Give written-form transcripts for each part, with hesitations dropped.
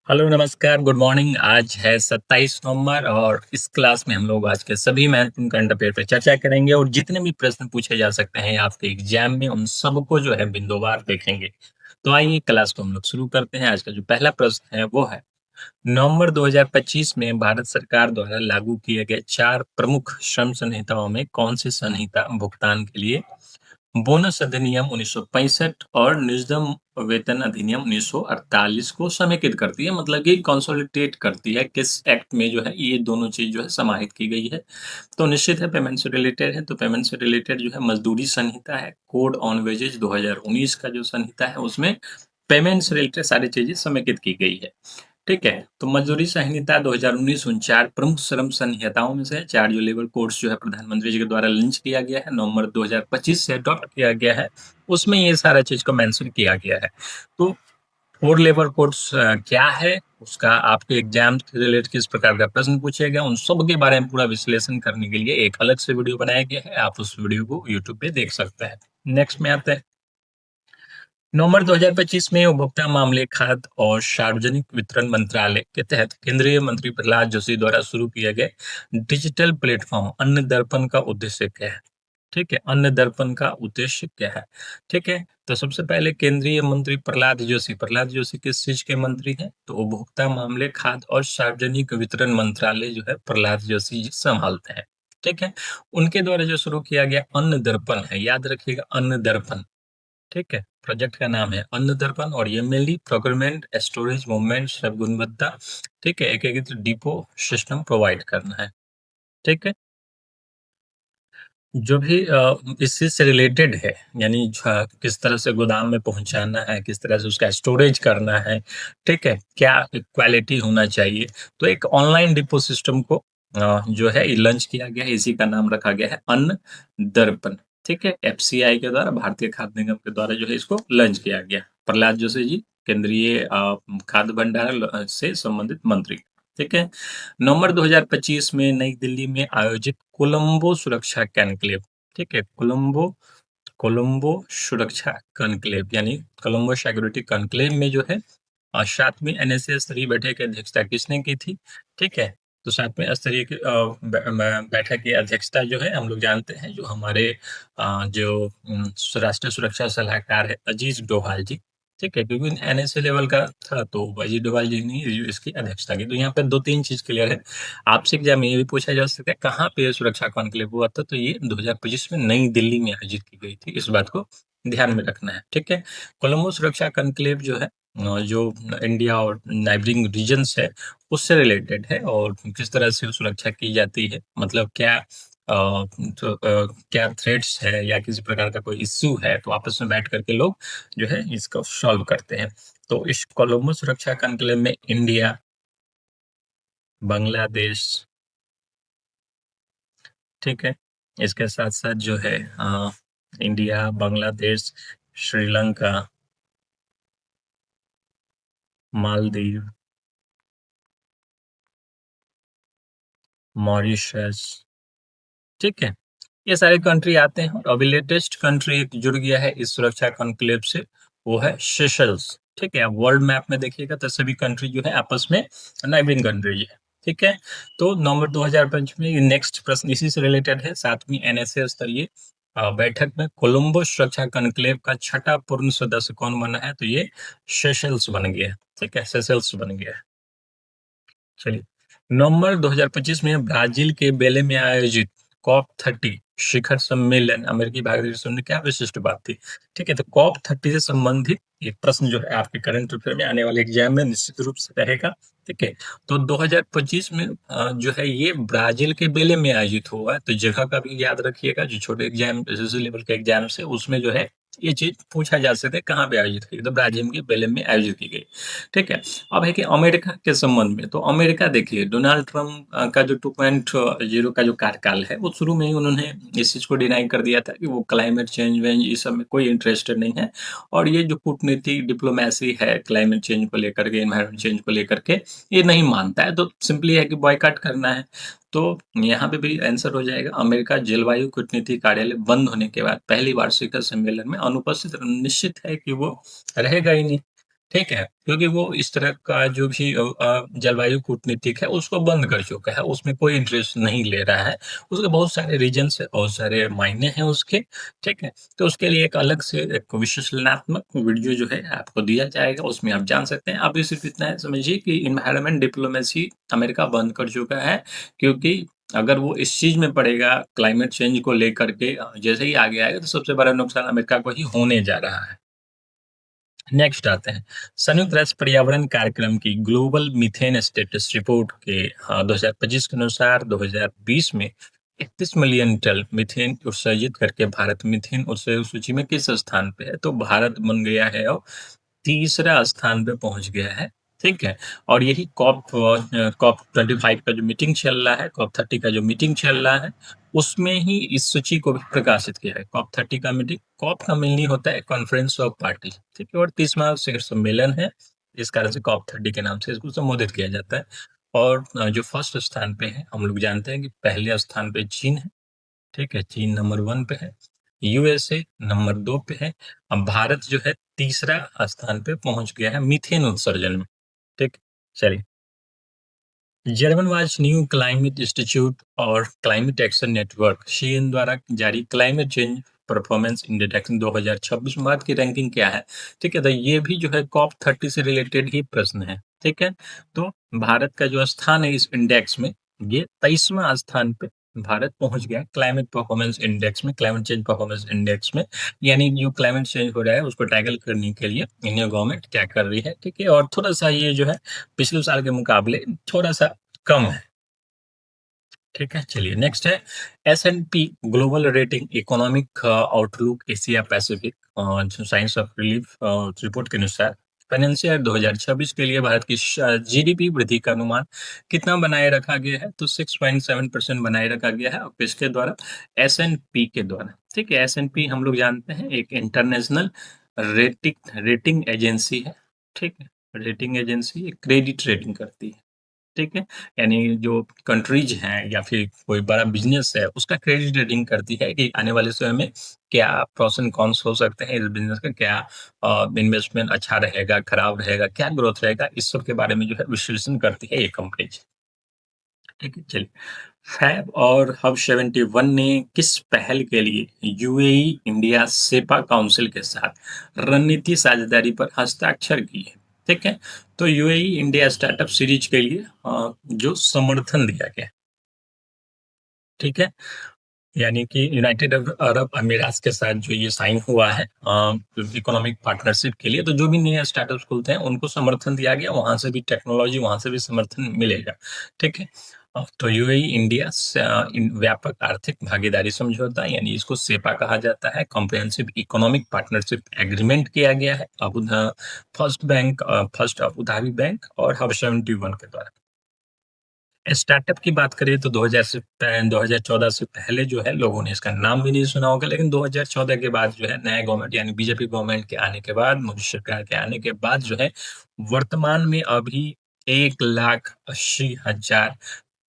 Hello, नमस्कार, good morning. आज है 27 नवंबर और इस क्लास में हम लोग आज के सभी महत्वपूर्ण करंट अफेयर पे चर्चा करेंगे और जितने भी प्रश्न पूछे जा सकते हैं आपके एग्जाम में उन सबको जो है बिंदुवार देखेंगे। तो आइए क्लास को हम लोग शुरू करते हैं। आज का जो पहला प्रश्न है वो है नवंबर 2025 में भारत सरकार द्वारा लागू किए गए 4 प्रमुख श्रम संहिताओं में कौन सी संहिता भुगतान के लिए बोनस अधिनियम 1965 और निजगम वेतन अधिनियम 1948 को समेकित करती है, मतलब कि कंसोलिडेट करती है। किस एक्ट में जो है ये दोनों चीज जो है समाहित की गई है। तो निश्चित है पेमेंट से रिलेटेड है, तो पेमेंट से रिलेटेड जो है मजदूरी संहिता है। कोड ऑन वेजेज 2019 का जो संहिता है उसमें पेमेंट से रिलेटेड सारी चीजें समेकित की गई है। ठीक है, तो मजदूरी संहिता 2019 उन 4 प्रमुख श्रम संहिताओं में से है। 4 जो लेबर कोड्स जो है प्रधानमंत्री जी के द्वारा लॉन्च किया गया है, नवंबर 2025 से अडॉप्ट किया गया है, उसमें ये सारा चीज़ को मेंशन किया गया है। तो 4 लेबर कोड्स क्या है, उसका आपके एग्जाम से रिलेटेड किस प्रकार का प्रश्न पूछे गए, उन सब के बारे में पूरा विश्लेषण करने के लिए एक अलग से वीडियो बनाया गया है। आप उस वीडियो को यूट्यूब पे देख सकते हैं। नेक्स्ट में आते हैं। नवंबर 2025 में उपभोक्ता मामले, खाद्य और सार्वजनिक वितरण मंत्रालय के तहत केंद्रीय मंत्री प्रहलाद जोशी द्वारा शुरू किए गए डिजिटल प्लेटफॉर्म अन्न दर्पण का उद्देश्य क्या है? ठीक है, अन्न दर्पण का उद्देश्य क्या है? ठीक है, तो सबसे पहले केंद्रीय मंत्री प्रहलाद जोशी किस चीज के मंत्री हैं? तो उपभोक्ता मामले, खाद्य और सार्वजनिक वितरण मंत्रालय जो है प्रहलाद जोशी जी संभालते हैं। ठीक है, उनके द्वारा जो शुरू किया गया अन्न दर्पण है, याद रखिएगा अन्न दर्पण। ठीक है, प्रोजेक्ट का नाम है अन्न दर्पण और ये मेनली प्रोक्योरमेंट, स्टोरेज, मूवमेंट, सब गुणवत्ता, ठीक है, एकीकृत डिपो सिस्टम प्रोवाइड करना है। ठीक है, जो भी इस चीज से रिलेटेड है, यानी किस तरह से गोदाम में पहुंचाना है, किस तरह से उसका स्टोरेज करना है, ठीक है, क्या क्वालिटी होना चाहिए। तो एक ऑनलाइन डिपो सिस्टम को जो है लॉन्च किया गया है, इसी का नाम रखा गया है अन्न दर्पण। ठीक है, एफसीआई के द्वारा, भारतीय खाद्य निगम के द्वारा जो है इसको लॉन्च किया गया। प्रहलाद जोशी जी केंद्रीय खाद्य भंडार से संबंधित मंत्री। ठीक है, नवंबर 2025 में नई दिल्ली में आयोजित कोलंबो सुरक्षा कॉन्क्लेव, ठीक है, कोलंबो कोलंबो सुरक्षा कॉन्क्लेव यानी कोलंबो सिक्योरिटी कॉन्क्लेव में जो है 7वीं एनएसए स्तरीय बैठक की अध्यक्षता किसने की थी? ठीक है, तो 7वें स्तरीय की बैठक की अध्यक्षता जो है हम लोग जानते हैं, जो हमारे जो राष्ट्रीय सुरक्षा सलाहकार है अजीज डोभाल जी। ठीक है, क्योंकि एनएसए लेवल का था तो अजीत डोभाल जी ने इसकी अध्यक्षता की। तो यहाँ पे 2-3 चीज क्लियर है। आपसे एग्जाम में ये भी पूछा जा सकता है कहाँ पे सुरक्षा कॉन्क्लेव हुआ था, तो ये 2025 में नई दिल्ली में आयोजित की गई थी। इस बात को ध्यान में रखना है। ठीक है, कोलंबो सुरक्षा कॉन्क्लेव जो है जो इंडिया और नाइबरिंग रीजन्स है उससे रिलेटेड है और किस तरह से सुरक्षा की जाती है, मतलब क्या क्या थ्रेट्स है या किसी प्रकार का कोई इश्यू है तो आपस में बैठ करके लोग जो है इसको सॉल्व करते हैं। तो इस कोलंबो सुरक्षा कॉन्क्लेव में इंडिया, बांग्लादेश, ठीक है, इसके साथ साथ जो है इंडिया, बांग्लादेश, श्रीलंका, मालदीव, मॉरिशस, ठीक है, ये सारे कंट्री आते हैं। और अभी लेटेस्ट कंट्री एक जुड़ गया है इस सुरक्षा कॉन्क्लेव से, वो है सेशल्स। ठीक है, आप वर्ल्ड मैप में देखिएगा तो सभी कंट्री जो है आपस में नाइबरिंग कंट्री है। ठीक है, तो नवंबर 2005 में ये नेक्स्ट प्रश्न इसी से रिलेटेड है। 7वीं एनएसए स्तरीय बैठक में कोलंबो सुरक्षा कॉन्क्लेव का छठा पूर्ण सदस्य कौन बना है? तो ये सेशल्स बन गया है। ठीक है, सेशल्स बन गया है। चलिए, नवंबर 2025 में ब्राजील के बेले में आयोजित कॉप 30 शिखर सम्मेलन अमेरिकी भागीदारी से उन्हें क्या विशिष्ट बात थी? ठीक है, तो कॉप 30 से संबंधित एक प्रश्न जो है आपके करंट अफेयर में आने वाले एग्जाम में निश्चित रूप से रहेगा। ठीक है, तो 2025 में जो है ये ब्राजील के बेले में आयोजित हुआ है, तो जगह का भी याद रखिएगा। जो छोटे एग्जाम एसएससी लेवल के एग्जाम से उसमें जो है ये चीज पूछा जा सकता है कहाँ पे आयोजित की, तो ब्राजील के बेले में आयोजित की गई। ठीक है, अब है कि अमेरिका के संबंध में, तो अमेरिका देखिए डोनाल्ड ट्रम्प का जो 2.0 का जो कार्यकाल है वो शुरू में ही उन्होंने इस चीज को डिनाई कर दिया था कि वो क्लाइमेट चेंज वेंज इस सब में कोई इंटरेस्टेड नहीं है। और ये जो कूटनीति डिप्लोमेसी है क्लाइमेट चेंज को लेकर के, एनवायरमेंट चेंज को लेकर के, ये नहीं मानता है। तो सिंपली है कि बॉयकॉट करना है। तो यहाँ पे भी आंसर हो जाएगा अमेरिका जलवायु कूटनीति कार्यालय बंद होने के बाद पहली वार्षिक सम्मेलन में अनुपस्थित निश्चित है कि वो रहेगा ही नहीं। ठीक है? क्योंकि वो इस तरह का जो भी जलवायु कूटनीतिक है, उसको बंद कर चुका है, उसमें कोई इंटरेस्ट नहीं ले रहा है। उसके बहुत सारे रीज़न्स हैं, बहुत सारे मायने हैं उसके, ठीक है? तो उसके लिए एक अलग से एक विश्लेषणात्मक वीडियो जो है आपको दिया जाएगा, उसमें आप जान सकते हैं। अभी सिर्फ़ इतना है समझिए कि एनवायरनमेंट डिप्लोमेसी अमेरिका बंद कर चुका है, क्योंकि अगर वो इस चीज़ में पड़ेगा क्लाइमेट चेंज को लेकर के जैसे ही आगे आएगा, तो सबसे बड़ा नुकसान अमेरिका को ही होने जा रहा है। नेक्स्ट आते हैं। संयुक्त राष्ट्र पर्यावरण कार्यक्रम की ग्लोबल मीथेन स्टेटस रिपोर्ट के 2025 के अनुसार 2020 में 31 मिलियन टन मीथेन उत्सर्जित करके भारत मीथेन उत्सर्जक सूची में किस स्थान पे है? तो भारत बन गया है अब तीसरा स्थान पे पहुँच गया है, ठीक है? और यही कॉप 25 का जो मीटिंग चल रहा है, कॉप 30 का जो मीटिंग चल रहा है, उसमें ही इस सूची को भी प्रकाशित किया है। कॉप 30 का मीटिंग कॉप का मीनिंग होता है कॉन्फ्रेंस ऑफ पार्टी, ठीक है? और 30वां शिखर सम्मेलन है, इस कारण से कॉप 30 के नाम से इसको संबोधित किया जाता है। और जो फर्स्ट स्थान पे है, हम लोग जानते हैं कि पहले स्थान पे चीन है, ठीक है? चीन नंबर 1 पे है, यूएसए नंबर 2 पे है, अब भारत जो है तीसरा स्थान पे पहुँच गया है मीथेन उत्सर्जन में, ठीक? चलिए, German watch new climate institute और क्लाइमेट एक्शन नेटवर्क शीएन द्वारा जारी क्लाइमेट चेंज परफॉर्मेंस इंडेक्स 2026 में भारत की रैंकिंग क्या है? ठीक है, तो ये भी जो है कॉप 30 से रिलेटेड ही प्रश्न है, ठीक है? तो भारत का जो स्थान है इस इंडेक्स में, ये 23वां स्थान पे भारत पहुंच गया क्लाइमेट परफॉर्मेंस इंडेक्स में, क्लाइमेट चेंज परफॉर्मेंस इंडेक्स में। यानी जो क्लाइमेट चेंज हो रहा है उसको टैकल करने के लिए इंडिया गवर्नमेंट क्या कर रही है, ठीक है? और थोड़ा-सा ये जो है पिछले साल के मुकाबले थोड़ा-सा कम है, ठीक है? चलिए नेक्स्ट है S&P global rating economic outlook Asia Pacific जो साइंस ऑफ रिलीफ रिपोर्ट के अनुसार फाइनेंशियल ईयर 2026 के लिए भारत की जीडीपी वृद्धि का अनुमान कितना बनाए रखा गया है? तो 6.7% बनाए रखा गया है और किसके द्वारा? एस&पी के द्वारा, ठीक है? एस&पी हम लोग जानते हैं एक इंटरनेशनल रेटिंग रेटिंग एजेंसी है, ठीक है? रेटिंग एजेंसी क्रेडिट रेटिंग करती है। ठीक है? यानी जो कंट्रीज़ हैं या फिर कोई बड़ा बिज़नेस है, उसका क्रेडिट रेटिंग करती है कि आने वाले समय में क्या प्रोस एंड कॉन्स हो सकते हैं इस बिज़नेस का, क्या इन्वेस्टमेंट अच्छा रहेगा, खराब रहेगा, क्या ग्रोथ रहेगा, इस सब के बारे में जो है विश्लेषण करती है ये कंपनीज़। ठीक है? चलिए, फैब और हब 71 ने किस पहल के लिए यूएई इंडिया सेपा काउंसिल के साथ रणनीति साझेदारी पर हस्ताक्षर किए? ठीक है? तो यूएई इंडिया स्टार्टअप सीरीज के लिए जो समर्थन दिया गया, ठीक है? यानी कि यूनाइटेड अरब अरब अमीरात के साथ जो ये साइन हुआ है इकोनॉमिक पार्टनरशिप के लिए, तो जो भी नए स्टार्टअप्स खुलते हैं उनको समर्थन दिया गया, वहाँ से भी टेक्नोलॉजी, वहाँ से भी समर्थन मिलेगा, ठीक है? तो यूएई इंडिया व्यापक आर्थिक भागीदारी समझौता यानी इसको सेपा कहा जाता है, कॉम्प्रिहेंसिव इकोनॉमिक पार्टनरशिप एग्रीमेंट किया गया है फर्स्ट अबू धाबी बैंक और हब 71 के द्वारा। स्टार्टअप की बात करें तो 2014 से पहले जो है लोगों ने इसका नाम भी नहीं सुना होगा, लेकिन 2014 के बाद जो है नया गवर्नमेंट यानी बीजेपी गवर्नमेंट के आने के बाद, मोदी सरकार के आने के बाद जो है वर्तमान में अभी 1,80,000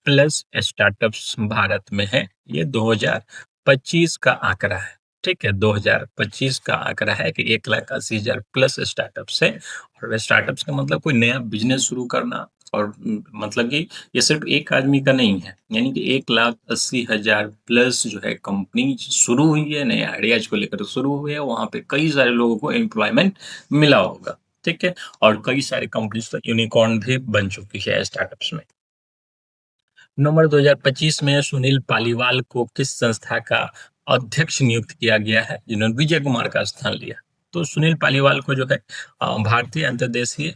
प्लस स्टार्टअप्स भारत में है। ये 2025 का आंकड़ा है, ठीक है? 2025 का आंकड़ा है कि 1,80,000 प्लस स्टार्टअप्स है और स्टार्टअप्स का मतलब कोई नया बिज़नेस शुरू करना और मतलब कि ये सिर्फ़ एक आदमी का नहीं है, यानी कि 1,80,000 प्लस जो है कंपनी शुरू हुई है, नए आइडियाज़ को लेकर शुरू हुई है, वहाँ पे कई सारे लोगों को एम्प्लॉयमेंट मिला होगा, ठीक है? और कई सारी कंपनीज़ तो यूनिकॉर्न भी बन चुकी है स्टार्टअप्स में। नवंबर 2025 में सुनील पालीवाल को किस संस्था का अध्यक्ष नियुक्त किया गया है, जिन्होंने विजय कुमार का स्थान लिया? तो सुनील पालीवाल को जो है भारतीय अंतर्देशीय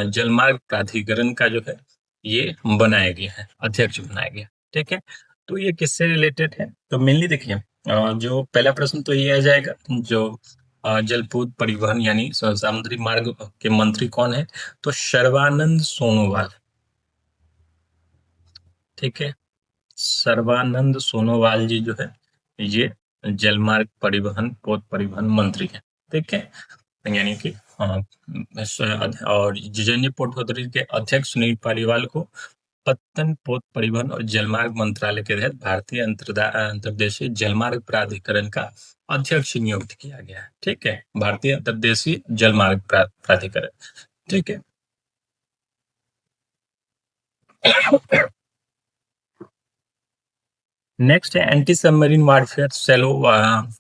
जलमार्ग प्राधिकरण का जो है ये बनाया गया है, अध्यक्ष बनाया गया, ठीक है? तो ये किससे रिलेटेड है? तो मेनली देखिए जो पहला प्रश्न तो ये आ जाएगा जो जलपोत परिवहन यानी समुद्री मार्ग के मंत्री कौन है? तो सर्बानंद सोनोवाल, ठीक है? सर्बानंद सोनोवाल जी जो है, ये जलमार्ग परिवहन, पोत परिवहन मंत्री हैं, ठीक है? यानी कि और जिजेंद्र पोर्ट अथॉरिटी के अध्यक्ष सुनील पालीवाल को पत्तन पोत परिवहन और जलमार्ग मंत्रालय के तहत भारतीय अंतर्देशीय जलमार्ग प्राधिकरण का अध्यक्ष नियुक्त किया गया है। ठीक है, भारतीय अंतर्देशीय जलमार्ग प्राधिकरण। ठीक है। नेक्स्ट है एंटी सबमरीन वारफेयर सेलो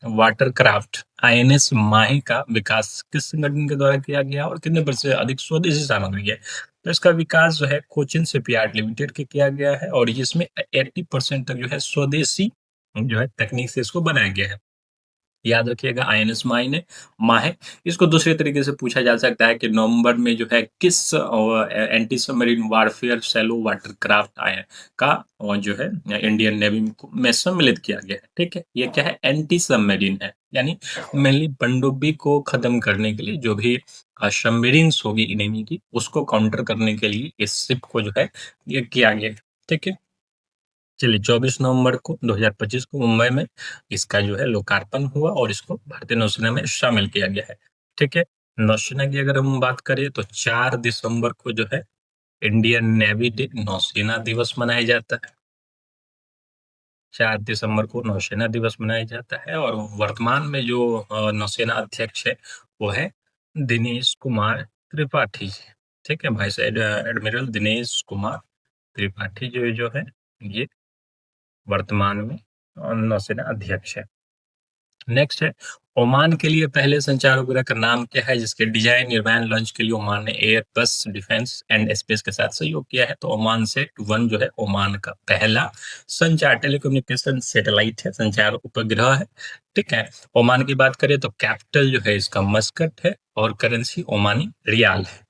वाटरक्राफ्ट आईएनएस माही का विकास किस संगठन के द्वारा किया गया और कितने प्रतिशत अधिक स्वदेशी सामग्री है? तो इसका विकास जो है कोचिन शिपयार्ड लिमिटेड के किया गया है और इसमें 80% तक जो है स्वदेशी जो है तकनीक से इसको बनाया गया है। याद रखिएगा आईएनएस माहे। इसको दूसरे तरीके से पूछा जा सकता है कि नवंबर में जो है किस anti submarine warfare shallow watercraft आए का जो है इंडियन नेवी में सम्मिलित किया गया है। ठीक है, ये क्या है? एंटी सबमरीन है, यानी मेनली पनडुब्बी को खत्म करने के लिए जो भी सबमरीन्स होगी इनेमी की उसको काउंटर करने के लिए इस शिप को जो है ये किया गया है। ठीक है, चलिए 24 नवंबर को 2025 को मुंबई में इसका जो है लोकार्पण हुआ और इसको भारतीय नौसेना में शामिल किया गया है। ठीक है, नौसेना की अगर हम बात करें तो 4 दिसंबर को जो है इंडियन नेवी डे नौसेना दिवस मनाया जाता है। 4 दिसंबर को नौसेना दिवस मनाया जाता है और वर्तमान में जो नौसेना अध्यक्ष है वो है दिनेश कुमार त्रिपाठी जी। ठीक है, वाइस एडमिरल दिनेश कुमार त्रिपाठी जो है ये वर्तमान में नौसेना अध्यक्ष है। नेक्स्ट है ओमान के लिए पहले संचार उपग्रह का नाम क्या है जिसके डिजाइन निर्माण लॉन्च के लिए ओमान ने एयरबस डिफेंस एंड स्पेस के साथ सहयोग किया है? तो ओमान सेट 1 जो है ओमान का पहला संचार टेलीकम्युनिकेशन सैटेलाइट है, संचार उपग्रह है। ठीक है, ओमान की बात करें तो कैपिटल जो है इसका मस्कट है और करेंसी ओमानी रियाल है।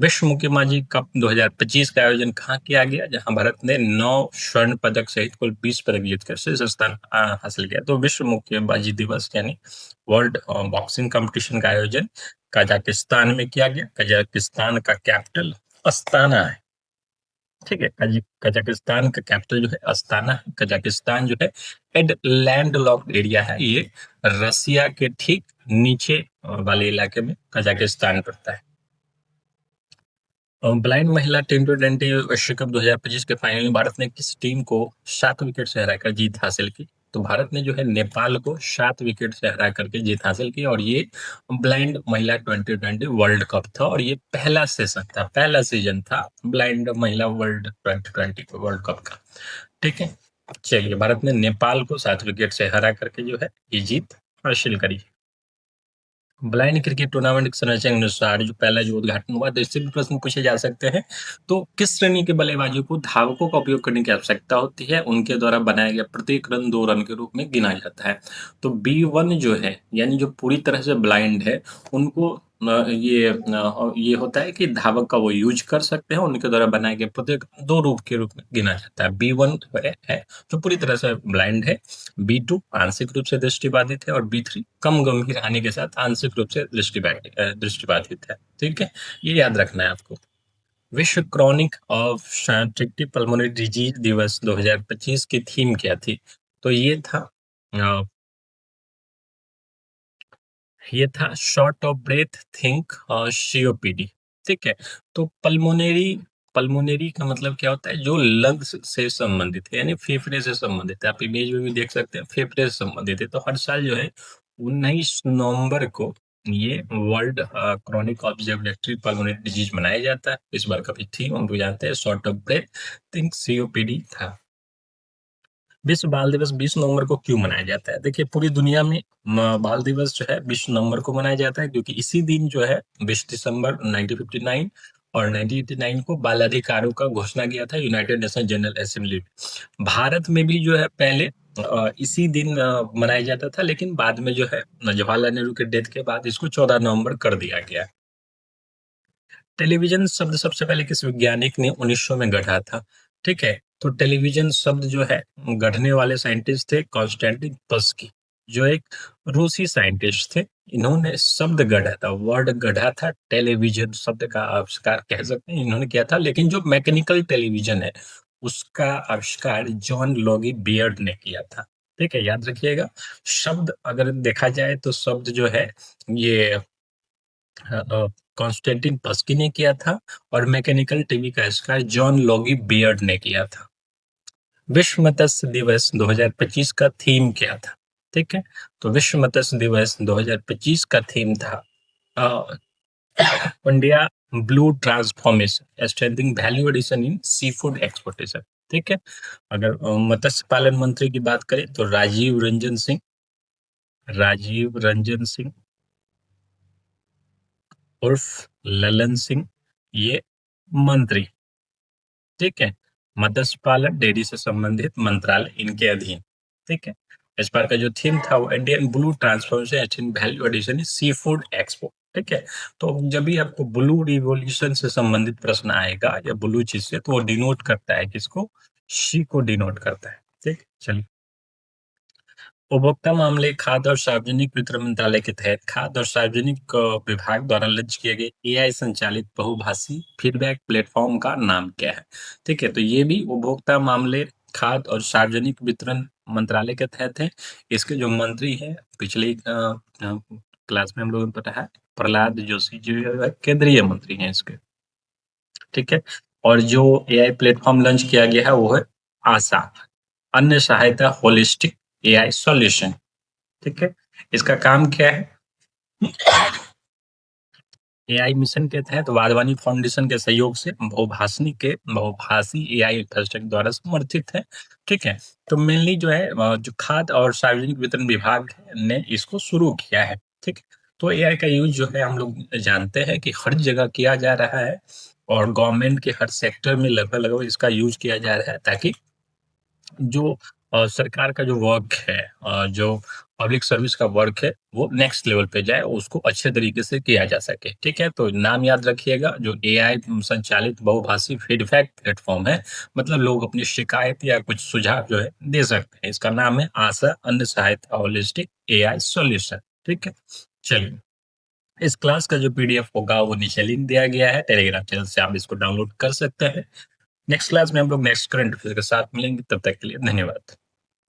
विश्व मुक्केबाजी कप 2025 का आयोजन कहाँ किया गया? जहां भारत ने 9 स्वर्ण पदक सहित कुल 20 पदक जीतकर शीर्ष स्थान हासिल किया। तो विश्व मुक्केबाजी दिवस यानी वर्ल्ड बॉक्सिंग कंपटीशन का आयोजन कजाकिस्तान में किया गया। कजाकिस्तान का कैपिटल अस्ताना है। ठीक है, कजाकिस्तान का कैपिटल जो है अस्ताना है। कजाकिस्तान जो है लैंड लॉक्ड एरिया है, ये रसिया के ठीक नीचे वाले इलाके में कजाकिस्तान पड़ता है। ब्लाइंड महिला टी20 विश्व कप 2025 के फाइनल में भारत ने किस टीम को 7 विकेट से हराकर जीत हासिल की? तो भारत ने जो है नेपाल को 7 विकेट से हरा करके जीत हासिल की और ये ब्लाइंड महिला 2020 वर्ल्ड कप था और ये पहला सेशन था, पहला सीजन था ब्लाइंड महिला वर्ल्ड 2020 वर्ल्ड कप का। ठीक है, चलिए भारत ने नेपाल को 7 विकेट से हरा करके जो है ये जीत हासिल करी। ब्लाइंड क्रिकेट टूर्नामेंट की संरचना के अनुसार जो पहला जो उद्घाटन हुआ तो इससे भी प्रश्न पूछे जा सकते हैं। तो किस श्रेणी के बल्लेबाजों को धावकों का उपयोग करने की आवश्यकता होती है? उनके द्वारा बनाया गया प्रत्येक रन 2 रन के रूप में गिना जाता है। तो B1 जो है यानी जो पूरी तरह से ब्लाइंड है उनको ये होता है कि धावक का वो यूज कर सकते हैं, उनके द्वारा बनाए गए प्रत्येक 2 रूप के रूप में गिना जाता है। B1 है जो पूरी तरह से ब्लाइंड है, B2 आंशिक रूप से दृष्टिबाधित है और B3 कम गंभीर हानि के साथ आंशिक रूप से दृष्टिबाधित है। ठीक है, ये याद रखना है आपको। विश्व chronic of obstructive pulmonary disease दिवस 2025 की थीम क्या थी? तो ये था शॉर्ट ऑफ ब्रेथ थिंक और सीओपीडी। ठीक है, तो पल्मोनरी पल्मोनरी का मतलब क्या होता है? जो लंग्स से संबंधित है यानी फेफड़े से संबंधित है। आप इमेज में भी देख सकते हैं फेफड़े से संबंधित है। तो हर साल जो है 19 नवंबर को ये world chronic observatory pulmonary disease मनाया जाता है। इस बार का भी थीम हम भी जानते हैं short of breath think COPD था। विश्व बाल दिवस 20 नवंबर को क्यों मनाया जाता है? देखिए पूरी दुनिया में बाल दिवस जो है 20 नवंबर को मनाया जाता है क्योंकि इसी दिन जो है 20 दिसंबर 1959 और 1989 को बाल अधिकारों का घोषणा किया था United nation general assembly. Bharat में भी जो है पहले इसी दिन मनाया जाता था लेकिन बाद में जो है जवाहरलाल नेहरू के डेथ के बाद इसको 14 नवंबर कर दिया गया। टेलीविजन शब्द सबसे पहले किस वैज्ञानिक ने 1900 में गढ़ा था? ठीक है, तो टेलीविजन शब्द जो है गढ़ने वाले साइंटिस्ट थे कॉन्स्टेंटिन पस्की, जो एक रूसी साइंटिस्ट थे। इन्होंने शब्द गढ़ा था, वर्ड गढ़ा था, टेलीविजन शब्द का आविष्कार कह सकते हैं इन्होंने किया था। लेकिन जो मैकेनिकल टेलीविजन है उसका आविष्कार जॉन लॉगी बियर्ड ने किया था। ठीक है, याद रखिएगा। शब्द अगर देखा जाए तो शब्द जो है ये कॉन्स्टेंटिन पस्की ने किया था और मैकेनिकल टीवी का आविष्कार जॉन लोगी बियर्ड ने किया था। विश्व मत्स्य दिवस 2025 का थीम क्या था? ठीक है, तो विश्व मत्स्य दिवस 2025 का थीम था uh, India blue transformation strengthening value addition in sea food exportation. ठीक है, अगर मत्स्य पालन मंत्री की बात करें तो राजीव रंजन सिंह उर्फ ललन सिंह, ये मंत्री। ठीक है, मत्स्य पालन डेयरी से संबंधित मंत्रालय इनके अधीन। ठीक है, इस बार का जो थीम था वो Indian blue transformation value addition sea food expo. ठीक है, तो जब भी आपको ब्लू रिवॉल्यूशन से संबंधित प्रश्न आएगा या ब्लू चीज से, तो वो डिनोट करता है किसको? शी को डिनोट करता है। ठीक, चलिए। उपभोक्ता मामले, खाद्य और सार्वजनिक वितरण मंत्रालय के तहत खाद्य और सार्वजनिक विभाग द्वारा लॉन्च किए गए एआई संचालित बहुभाषी फीडबैक प्लेटफॉर्म का नाम क्या है? ठीक है, तो ये भी उपभोक्ता मामले, खाद्य और सार्वजनिक वितरण मंत्रालय के तहत है। इसके जो मंत्री हैं, पिछली क्लास में हम लोगों ने पढ़ा है, प्रहलाद जोशी जो है केंद्रीय मंत्री हैं इसके। ठीक है, और जो एआई प्लेटफॉर्म लॉन्च किया गया है वो है आशा, अन्य सहायता होलिस्टिक एआई सॉल्यूशन। ठीक है, इसका काम क्या है? एआई मिशन के तहत वाधवानी फाउंडेशन के सहयोग से बहुभाषी एआई इंफ्रास्ट्रक्चर द्वारा समर्थित है। ठीक है, तो मेनली जो है जो खाद्य और सार्वजनिक वितरण विभाग ने इसको शुरू किया है। ठीक है, तो एआई का यूज जो है हम लोग जानते हैं कि हर जगह किया जा रहा है और गवर्नमेंट के हर सेक्टर में लगभग लगभग इसका यूज किया जा रहा है, ताकि जो सरकार का जो वर्क है, जो पब्लिक सर्विस का वर्क है, वो नेक्स्ट लेवल पे जाए, उसको अच्छे तरीके से किया जा सके। ठीक है, तो नाम याद रखिएगा, जो एआई संचालित बहुभाषी फीडबैक प्लेटफॉर्म है, मतलब लोग अपनी शिकायत या कुछ सुझाव जो है दे सकते हैं। इसका नाम है आशा अन्य सहायता होलिस्टिक एआई सॉल्यूशन। ठीक है, चलिए। इस क्लास का जो पीडीएफ होगा वो नीचे लिंक दिया गया है, टेलीग्राम चैनल से आप इसको डाउनलोड कर सकते हैं। नेक्स्ट क्लास में हम लोग नेक्स्ट करंट अफेयर के साथ मिलेंगे, तब तक के लिए धन्यवाद।